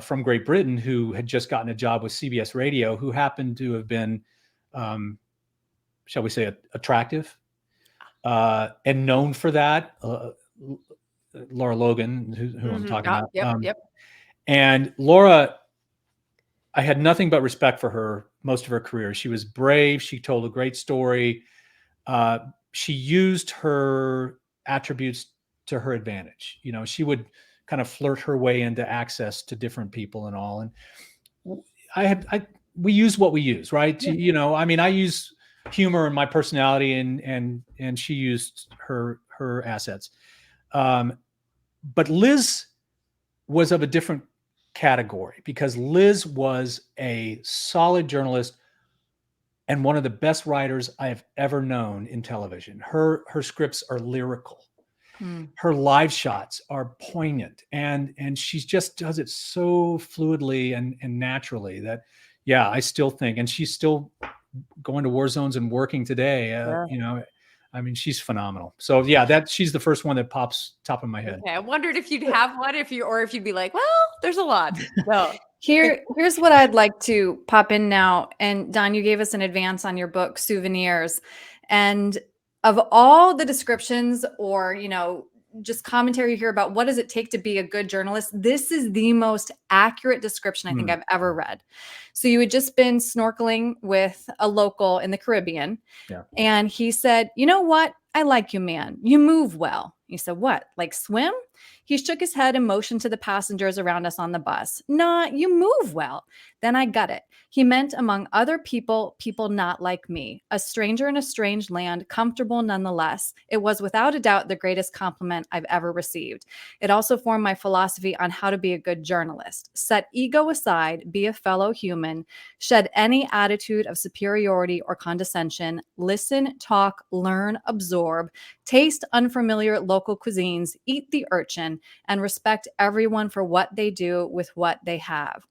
Speaker 5: from Great Britain who had just gotten a job with CBS Radio, who happened to have been, shall we say, attractive and known for that. Laura Logan, who I'm talking about.
Speaker 3: Yep.
Speaker 5: And Laura, I had nothing but respect for her most of her career. She was brave. She told a great story. She used her attributes to her advantage. You know, she would kind of flirt her way into access to different people and all. And we use what we use, right? Yeah. You know, I mean, I use humor and my personality, and she used her assets. But Liz was of a different category, because Liz was a solid journalist and one of the best writers I have ever known in television. Her scripts are lyrical. Her live shots are poignant, and she just does it so fluidly and naturally that, I still think, and she's still going to war zones and working today. You know, I mean, she's phenomenal. So she's the first one that pops top of my head.
Speaker 3: Okay, I wondered if you'd have one, if you'd be like, well, there's a lot. No.
Speaker 4: Here's what I'd like to pop in now. And Don, you gave us an advance on your book, Souvenirs. And of all the descriptions or, you know, just commentary you hear about what does it take to be a good journalist, this is the most accurate description I think I've ever read. So you had just been snorkeling with a local in the Caribbean. Yeah. And he said, you know what? I like you, man. You move well. You said, what? Like swim? He shook his head and motioned to the passengers around us on the bus. Nah, you move well. Then I got it. He meant among other people, people not like me, a stranger in a strange land, comfortable nonetheless. It was without a doubt the greatest compliment I've ever received. It also formed my philosophy on how to be a good journalist. Set ego aside, be a fellow human, shed any attitude of superiority or condescension, listen, talk, learn, absorb, taste unfamiliar local cuisines, eat the urchin, and respect everyone for what they do with what they have.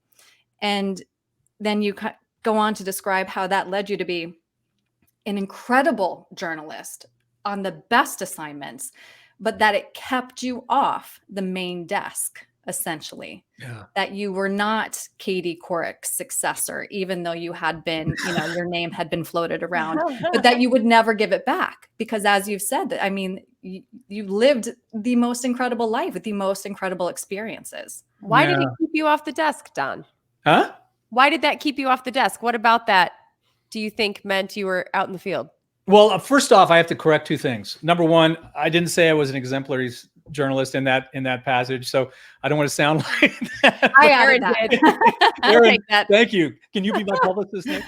Speaker 4: And then you go on to describe how that led you to be an incredible journalist on the best assignments, but that it kept you off the main desk, essentially.
Speaker 5: Yeah.
Speaker 4: That you were not Katie Couric's successor, even though you had been, your name had been floated around, but that you would never give it back. Because as you've said, I mean, you lived the most incredible life with the most incredible experiences.
Speaker 3: Why did it keep you off the desk, Don?
Speaker 5: Huh?
Speaker 3: Why did that keep you off the desk? What about that do you think meant you were out in the field?
Speaker 5: Well, first off, I have to correct two things. Number one, I didn't say I was an exemplary journalist in that passage, so I don't want to sound like that.
Speaker 4: I added that.
Speaker 3: I'll take that.
Speaker 5: Thank you. Can you be my publicist, Nick?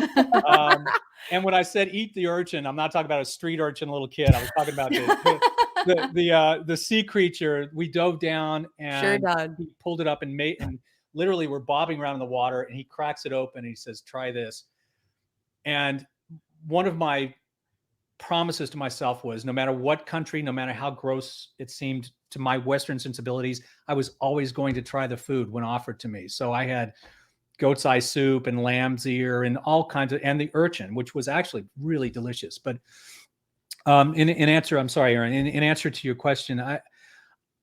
Speaker 5: And when I said eat the urchin, I'm not talking about a street urchin, little kid. I was talking about the sea creature. We dove down and he pulled it up and literally we're bobbing around in the water, and he cracks it open and he says, "Try this." And one of my promises to myself was, no matter what country, no matter how gross it seemed to my Western sensibilities, I was always going to try the food when offered to me. So I had goat's eye soup and lamb's ear and all kinds of, and the urchin, which was actually really delicious. But in answer, I'm sorry, Aaron, in answer to your question,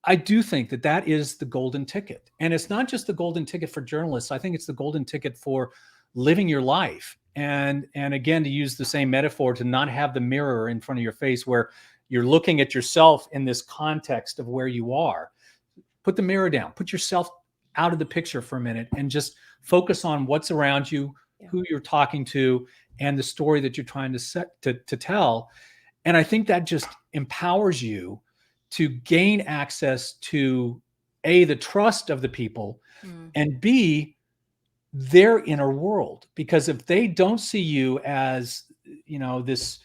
Speaker 5: I do think that is the golden ticket. And it's not just the golden ticket for journalists. I think it's the golden ticket for living your life. And again, to use the same metaphor, to not have the mirror in front of your face where you're looking at yourself in this context of where you are. Put the mirror down, put yourself out of the picture for a minute and just focus on what's around you, who you're talking to, and the story that you're trying to tell. And I think that just empowers you to gain access to A, the trust of the people, and B, their inner world. Because if they don't see you as, this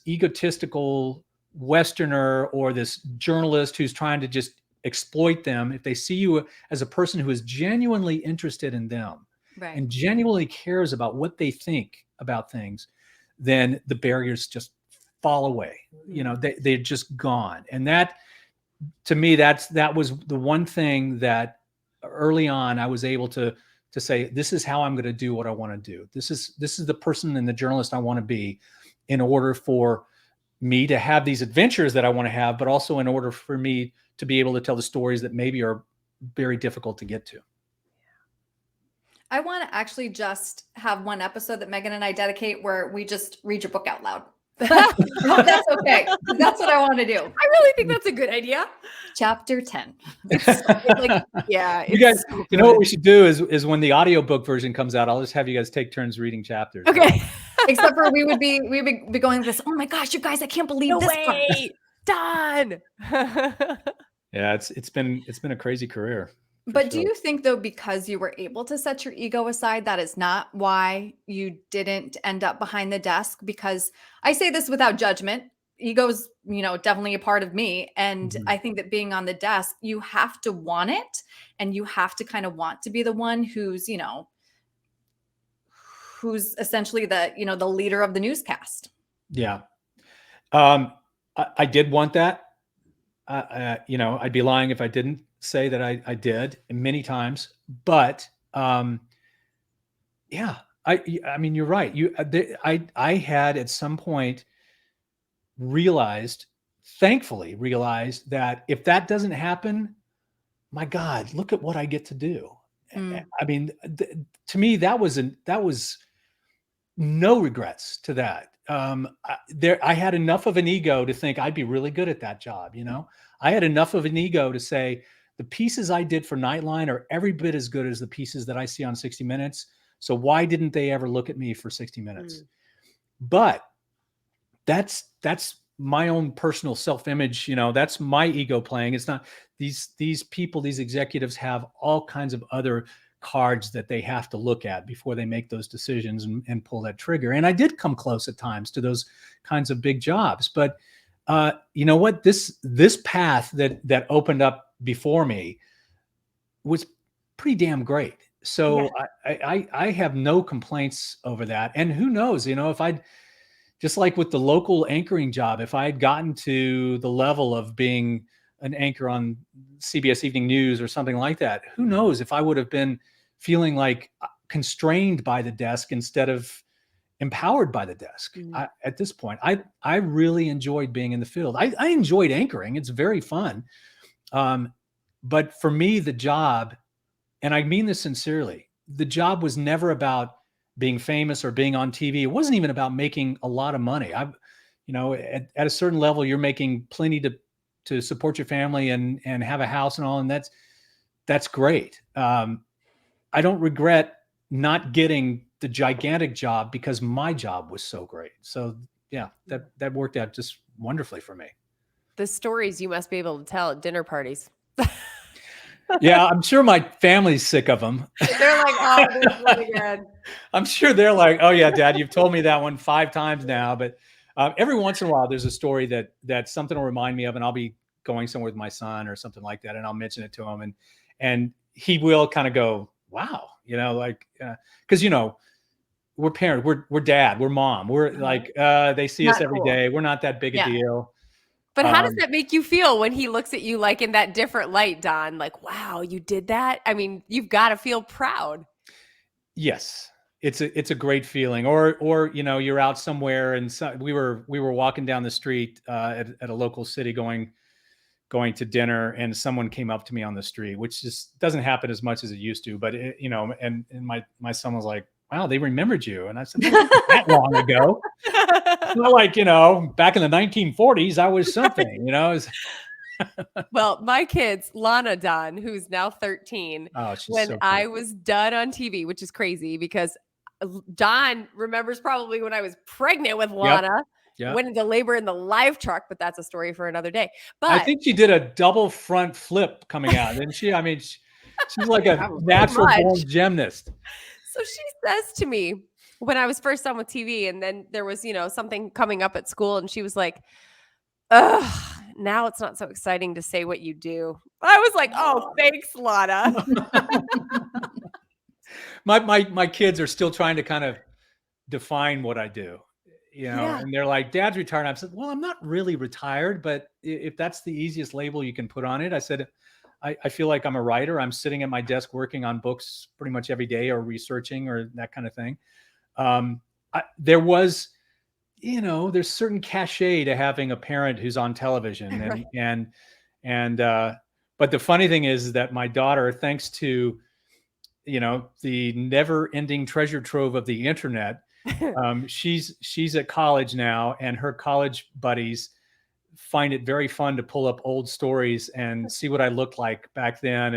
Speaker 5: egotistical Westerner or this journalist who's trying to just exploit them, if they see you as a person who is genuinely interested in them and genuinely cares about what they think about things, then the barriers just fall away. They're just gone. And that, to me, that was the one thing that early on I was able to say, this is how I'm going to do what I want to do. This is the person and the journalist I want to be, in order for me to have these adventures that I want to have, but also in order for me to be able to tell the stories that maybe are very difficult to get to.
Speaker 4: I want to actually just have one episode that Megan and I dedicate where we just read your book out loud. No, that's okay. That's what I want to do.
Speaker 3: I really think that's a good idea.
Speaker 4: Chapter 10.
Speaker 5: You guys, you know what we should do is when the audiobook version comes out, I'll just have you guys take turns reading chapters.
Speaker 4: Okay. Except for we would be going this, oh my gosh, you guys, I can't believe
Speaker 3: No
Speaker 4: this.
Speaker 3: way. Done.
Speaker 5: Yeah, it's been a crazy career.
Speaker 4: But do you think, though, because you were able to set your ego aside, that is not why you didn't end up behind the desk? Because I say this without judgment. Ego's, definitely a part of me. And I think that being on the desk, you have to want it. And you have to kind of want to be the one who's, who's essentially the, the leader of the newscast.
Speaker 5: Yeah. I did want that. I'd be lying if I didn't say that I did many times, but I mean, you're right. I had at some point thankfully realized that if that doesn't happen, my God, look at what I get to do. I mean, to me, that was no regrets to that. I had enough of an ego to think I'd be really good at that job. I had enough of an ego to say the pieces I did for Nightline are every bit as good as the pieces that I see on 60 Minutes. So why didn't they ever look at me for 60 Minutes? But that's my own personal self-image, that's my ego playing. It's not these people, these executives have all kinds of other cards that they have to look at before they make those decisions and pull that trigger. And I did come close at times to those kinds of big jobs. But you know what? This path that opened up before me was pretty damn great. So I have no complaints over that. And who knows, if I'd, just like with the local anchoring job, if I had gotten to the level of being an anchor on CBS Evening News or something like that, who knows if I would have been feeling like constrained by the desk instead of empowered by the desk. At this point, I really enjoyed being in the field. I enjoyed anchoring. It's very fun. But for me, the job, and I mean this sincerely, the job was never about being famous or being on TV. It wasn't even about making a lot of money. At a certain level, you're making plenty to support your family and have a house and all. And that's great. I don't regret not getting the gigantic job because my job was so great. So yeah, that worked out just wonderfully for me.
Speaker 3: The stories you must be able to tell at dinner parties.
Speaker 5: Yeah, I'm sure my family's sick of them.
Speaker 3: They're like, oh, this one again.
Speaker 5: I'm sure they're like, oh yeah, Dad, you've told me that one 5 times now. But every once in a while, there's a story that something will remind me of, and I'll be going somewhere with my son or something like that, and I'll mention it to him, and he will kind of go, wow, because we're parents, we're dad, we're mom, we're like they see us every day. We're not that big a deal.
Speaker 3: But how does that make you feel when he looks at you like in that different light, Don? Like, wow, you did that? I mean, you've got to feel proud. Yes, it's a great feeling. Or you're out somewhere, and we were walking down the street at a local city going to dinner, and someone came up to me on the street, which just doesn't happen as much as it used to. But and my son was like, wow, they remembered you. And I said, well, not that long ago. Not like, back in the 1940s, I was something, Well, my kids, Lana Don, who's now 13, when so I was done on TV, which is crazy because Don remembers probably when I was pregnant with Lana. Yep. Went into labor in the live truck, but that's a story for another day. But I think she did a double front flip coming out, didn't she? I mean, she's like a natural born gymnast. So she says to me when I was first on with TV, and then there was, something coming up at school, and she was like, ugh, now it's not so exciting to say what you do. I was like, oh, thanks, Lana. My kids are still trying to kind of define what I do, and they're like, Dad's retired. I said, well, I'm not really retired, but if that's the easiest label you can put on it, I said, I feel like I'm a writer. I'm sitting at my desk working on books pretty much every day or researching or that kind of thing. There was, there's certain cachet to having a parent who's on television. And but the funny thing is that my daughter, thanks to, the never ending treasure trove of the internet, she's at college now, and her college buddies find it very fun to pull up old stories and see what I looked like back then.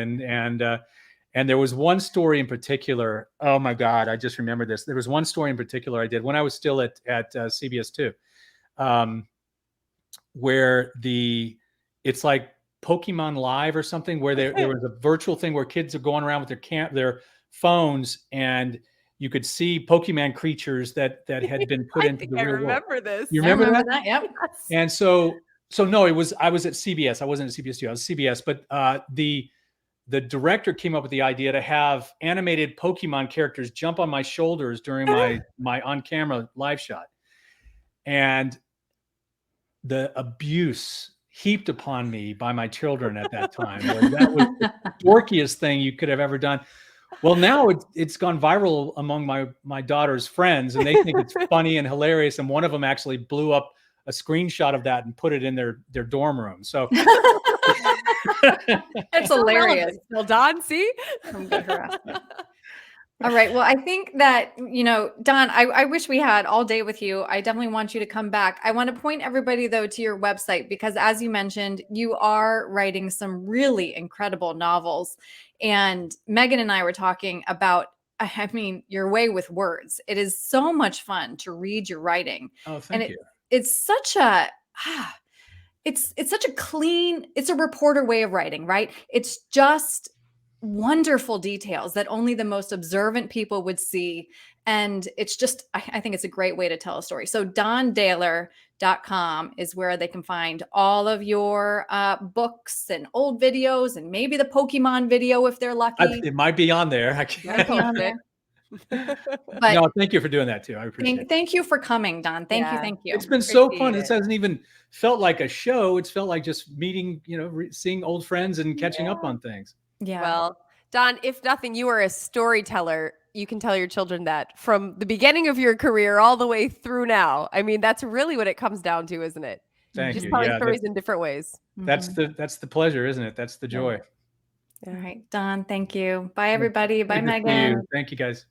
Speaker 3: And there was one story in particular. Oh my God, I just remember this. There was one story in particular I did when I was still at CBS 2, where it's like Pokemon Live or something, where there was a virtual thing where kids are going around with their phones, and you could see Pokemon creatures that had been put into the real world. I remember this. You remember that? Yep. And so no, I was at CBS. I wasn't at CBS 2. I was CBS, but the director came up with the idea to have animated Pokemon characters jump on my shoulders during my on-camera live shot. And the abuse heaped upon me by my children at that time, that was the dorkiest thing you could have ever done. Well, now it's gone viral among my daughter's friends, and they think it's funny and hilarious. And one of them actually blew up a screenshot of that and put it in their dorm room. So
Speaker 4: that's hilarious.
Speaker 3: Well, Don, see?
Speaker 4: All right. Well, I think that, Don, I wish we had all day with you. I definitely want you to come back. I want to point everybody, though, to your website, because as you mentioned, you are writing some really incredible novels. And Megan and I were talking about, your way with words. It is so much fun to read your writing.
Speaker 5: Oh, thank you.
Speaker 4: It's such a it's such a clean, it's a reporter way of writing, right? It's just wonderful details that only the most observant people would see. And it's just, I think it's a great way to tell a story. So DonDahler.com is where they can find all of your books and old videos and maybe the Pokemon video if they're lucky.
Speaker 5: It might be on there. I can't.
Speaker 4: But
Speaker 5: no, thank you for doing that too. I appreciate it.
Speaker 4: Thank you for coming, Don. Thank you.
Speaker 5: It's been so fun. This hasn't even felt like a show. It's felt like just meeting, seeing old friends and catching up on things.
Speaker 4: Yeah.
Speaker 3: Well, Don, if nothing, you are a storyteller. You can tell your children that from the beginning of your career all the way through now. I mean, that's really what it comes down to, isn't it?
Speaker 5: Thank
Speaker 3: Just
Speaker 5: you.
Speaker 3: telling stories in different ways.
Speaker 5: That's the pleasure, isn't it? That's the joy.
Speaker 4: All right, Don, thank you. Bye, everybody. Bye, Megan.
Speaker 5: Thank you, guys.